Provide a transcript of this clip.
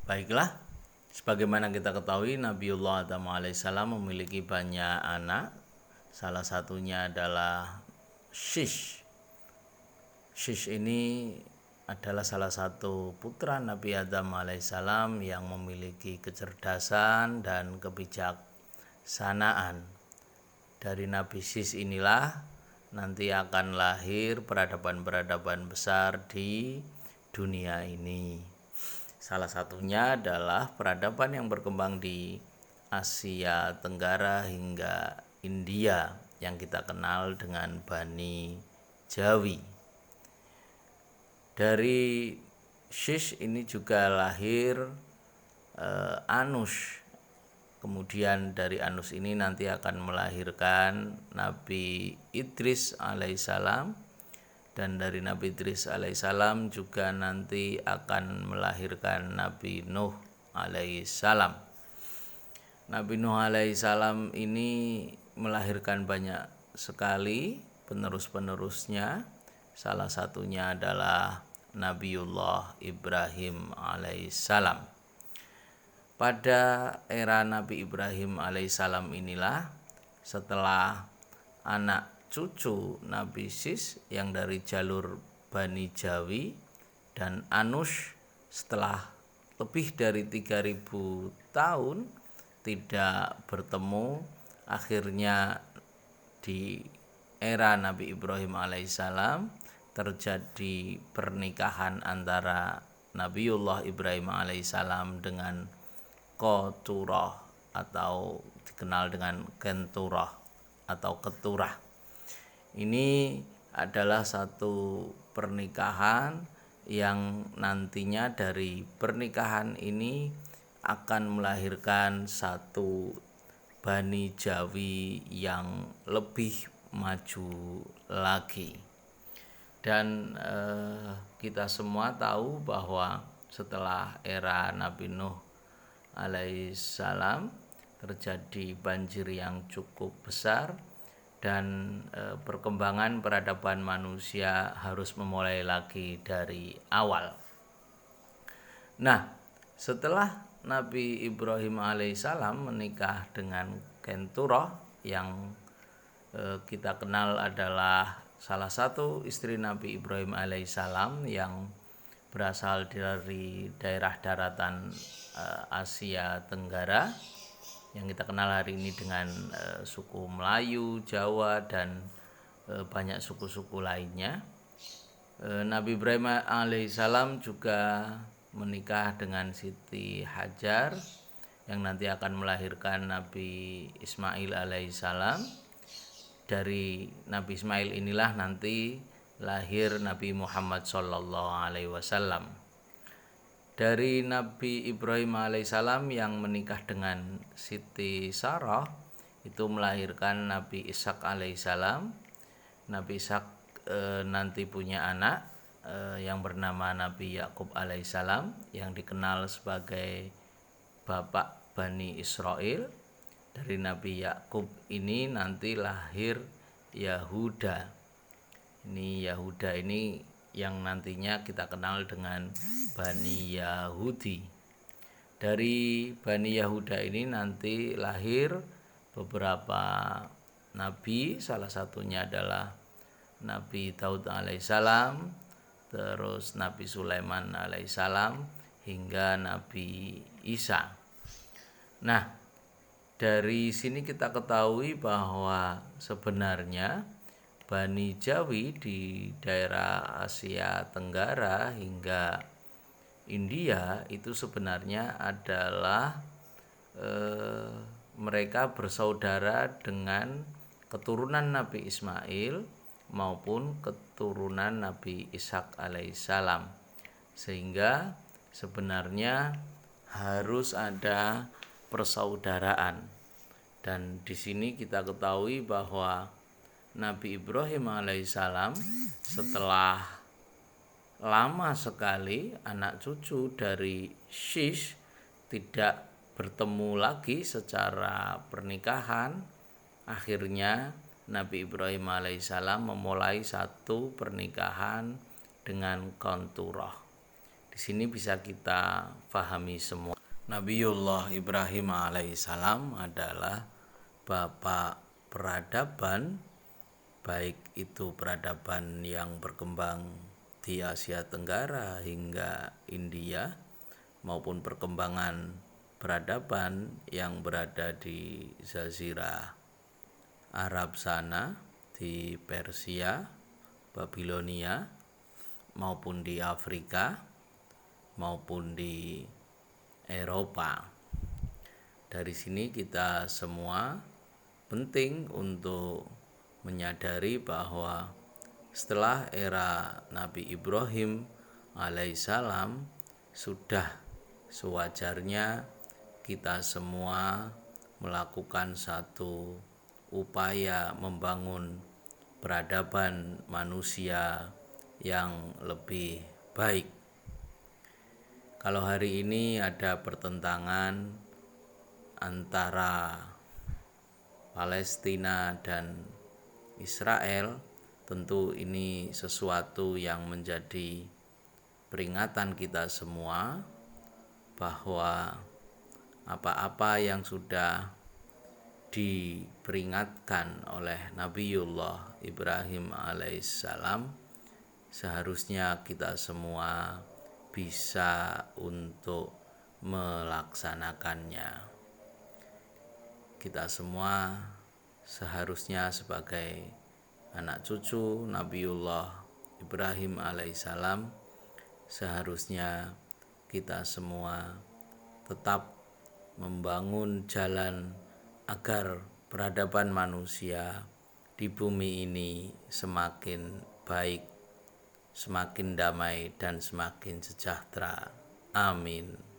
Baiklah, sebagaimana kita ketahui Nabiullah Adam alaihissalam memiliki banyak anak. Salah satunya adalah Shish. Shish ini adalah salah satu putra Nabi Adam alaihissalam yang memiliki kecerdasan dan kebijaksanaan. Dari Nabi Shish inilah nanti akan lahir peradaban-peradaban besar di dunia ini. Salah satunya adalah peradaban yang berkembang di Asia Tenggara hingga India yang kita kenal dengan Bani Jawi. Dari Shish ini juga lahir Anush. Kemudian dari Anus ini nanti akan melahirkan Nabi Idris alaihissalam, dan dari Nabi Idris alaihissalam juga nanti akan melahirkan Nabi Nuh alaihissalam. Nabi Nuh alaihissalam ini melahirkan banyak sekali penerus-penerusnya. Salah satunya adalah Nabiullah Ibrahim alaihissalam. Pada era Nabi Ibrahim alaihissalam inilah setelah anak cucu Nabi Shish yang dari jalur Bani Jawi dan Anush setelah lebih dari 3000 tahun tidak bertemu, akhirnya di era Nabi Ibrahim alaihissalam terjadi pernikahan antara Nabiullah Ibrahim alaihissalam dengan Qaturah atau dikenal dengan Kenturah atau Keturah. Ini adalah satu pernikahan yang nantinya dari pernikahan ini akan melahirkan satu Bani Jawi yang lebih maju lagi. Dan kita semua tahu bahwa setelah era Nabi Nuh alaihissalam terjadi banjir yang cukup besar, dan perkembangan peradaban manusia harus memulai lagi dari awal. Nah, setelah Nabi Ibrahim alaihissalam menikah dengan Kenturah yang kita kenal adalah salah satu istri Nabi Ibrahim alaihissalam yang berasal dari daerah daratan Asia Tenggara yang kita kenal hari ini dengan suku Melayu, Jawa, dan banyak suku-suku lainnya. Nabi Ibrahim alaihissalam juga menikah dengan Siti Hajar yang nanti akan melahirkan Nabi Ismail alaihissalam. Dari Nabi Ismail inilah nanti lahir Nabi Muhammad sallallahu alaihi wasallam. Dari Nabi Ibrahim alaihissalam yang menikah dengan Siti Sarah itu melahirkan Nabi Ishak alaihissalam. Nabi Ishak nanti punya anak yang bernama Nabi Yakub alaihissalam yang dikenal sebagai bapak Bani Israel. Dari Nabi Yakub ini nanti lahir Yahuda. Yahuda ini yang nantinya kita kenal dengan Bani Yahudi. Dari Bani Yahuda ini nanti lahir beberapa nabi, salah satunya adalah Nabi Daud alaihissalam, terus Nabi Sulaiman alaihissalam, hingga Nabi Isa. Nah, dari sini kita ketahui bahwa sebenarnya Bani Jawi di daerah Asia Tenggara hingga India itu sebenarnya adalah mereka bersaudara dengan keturunan Nabi Ismail maupun keturunan Nabi Ishak alaihissalam, sehingga sebenarnya harus ada persaudaraan. Dan di sini kita ketahui bahwa Nabi Ibrahim alaihissalam setelah lama sekali anak cucu dari Shish tidak bertemu lagi secara pernikahan, akhirnya Nabi Ibrahim alaihissalam memulai satu pernikahan dengan Konturah. Di sini bisa kita pahami semua. Nabiullah Ibrahim alaihissalam adalah bapak peradaban, baik itu peradaban yang berkembang di Asia Tenggara hingga India, maupun perkembangan peradaban yang berada di Jazirah Arab sana, di Persia, Babilonia, maupun di Afrika, maupun di Eropa. Dari sini kita semua penting untuk menyadari bahwa setelah era Nabi Ibrahim alaihissalam sudah sewajarnya kita semua melakukan satu upaya membangun peradaban manusia yang lebih baik. Kalau hari ini ada pertentangan antara Palestina dan Israel, tentu ini sesuatu yang menjadi peringatan kita semua bahwa apa-apa yang sudah diperingatkan oleh Nabiullah Ibrahim alaihissalam seharusnya kita semua bisa untuk melaksanakannya. Kita semua seharusnya sebagai anak cucu Nabiullah Ibrahim alaihissalam, seharusnya kita semua tetap membangun jalan agar peradaban manusia di bumi ini semakin baik, semakin damai, dan semakin sejahtera. Amin.